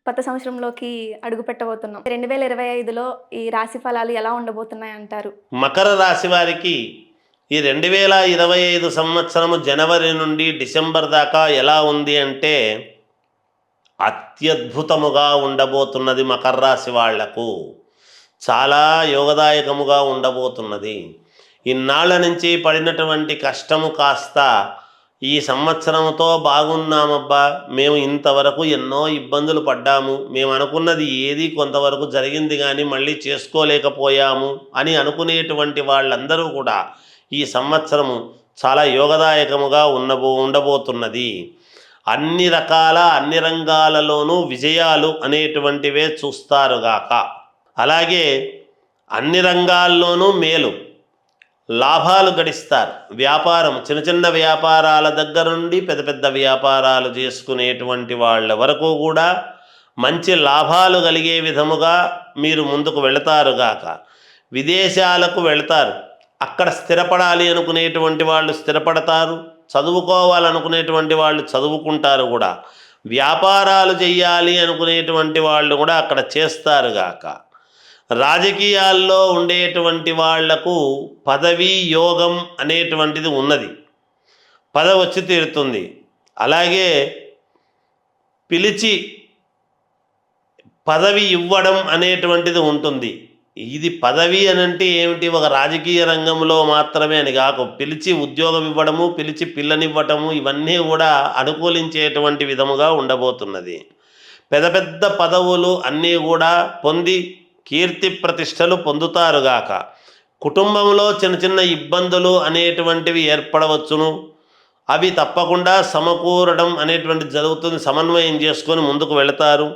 కొత్త సంవత్సరంలోకి అడుగు పెట్టబోతున్నాం. 2025లో ఈ రాశి ఫలాలు ఎలా ఉండబోతున్నాయంటారు? మకర రాశి వారికి ఈ 2025 సంవత్సరము జనవరి నుండి డిసెంబర్ దాకా ఎలా ఉంది అంటే అత్యద్భుతముగా ఉండబోతున్నది. మకర రాశి వాళ్లకు చాలా యోగదాయకముగా ఉండబోతున్నది. ఇన్నాళ్ళ నుంచి పడినటువంటి కష్టము కాస్త ఈ సంవత్సరంతో బాగున్నామబ్బా, మేము ఇంతవరకు ఎన్నో ఇబ్బందులు పడ్డాము, మేము అనుకున్నది ఏది కొంతవరకు జరిగింది కానీ మళ్ళీ చేసుకోలేకపోయాము అని అనుకునేటువంటి వాళ్ళందరూ కూడా ఈ సంవత్సరము చాలా యోగదాయకముగా ఉండబోతున్నది. అన్ని రంగాలలోనూ విజయాలు అనేటువంటివే చూస్తారుగాక. అలాగే అన్ని రంగాల్లోనూ మేలు, లాభాలు గడిస్తారు. వ్యాపారం, చిన్న చిన్న వ్యాపారాల దగ్గర నుండి పెద్ద పెద్ద వ్యాపారాలు చేసుకునేటువంటి వాళ్ళ వరకు కూడా మంచి లాభాలు కలిగే విధముగా మీరు ముందుకు వెళతారుగాక. విదేశాలకు వెళతారు, అక్కడ స్థిరపడాలి అనుకునేటువంటి వాళ్ళు స్థిరపడతారు, చదువుకోవాలనుకునేటువంటి వాళ్ళు చదువుకుంటారు కూడా. వ్యాపారాలు చేయాలి అనుకునేటువంటి వాళ్ళు కూడా అక్కడ చేస్తారుగాక. రాజకీయాల్లో ఉండేటువంటి వాళ్లకు పదవీ యోగం అనేటువంటిది ఉన్నది, పదవి వచ్చి తీరుతుంది. అలాగే పిలిచి పదవి ఇవ్వడం అనేటువంటిది ఉంటుంది. ఇది పదవి అనంటే ఏమిటి, ఒక రాజకీయ రంగంలో మాత్రమే అని కాకు, పిలిచి ఉద్యోగం ఇవ్వడము, పిలిచి పిల్లనివ్వటము, ఇవన్నీ కూడా అనుకూలించేటువంటి విధముగా ఉండబోతున్నది. పెద్ద పెద్ద పదవులు అన్నీ కూడా పొంది కీర్తి ప్రతిష్టలు పొందుతారుగాక. కుటుంబంలో చిన్న చిన్న ఇబ్బందులు అనేటువంటివి ఏర్పడవచ్చును, అవి తప్పకుండా సమకూరడం అనేటువంటిది జరుగుతుంది. సమన్వయం చేసుకొని ముందుకు వెళతారు.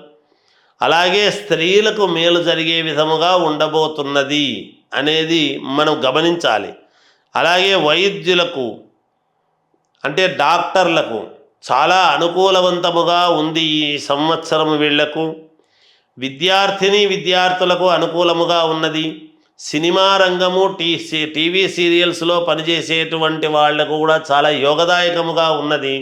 అలాగే స్త్రీలకు మేలు జరిగే విధముగా ఉండబోతున్నది అనేది మనం గమనించాలి. అలాగే వైద్యులకు అంటే డాక్టర్లకు చాలా అనుకూలవంతముగా ఉంది ఈ సంవత్సరం. వీళ్లకు విద్యార్థులకు అనుకూలముగా ఉన్నది. సినిమా రంగము, టీవీ సీరియల్స్లో పనిచేసేటువంటి వాళ్లకు కూడా చాలా యోగదాయకముగా ఉన్నది.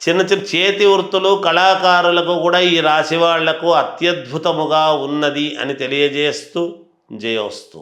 చిన్న చిన్న చేతి వృత్తులు, కళాకారులకు కూడా ఈ రాశి వాళ్లకు అత్యద్భుతముగా ఉన్నది అని తెలియజేస్తూ జయోస్తు.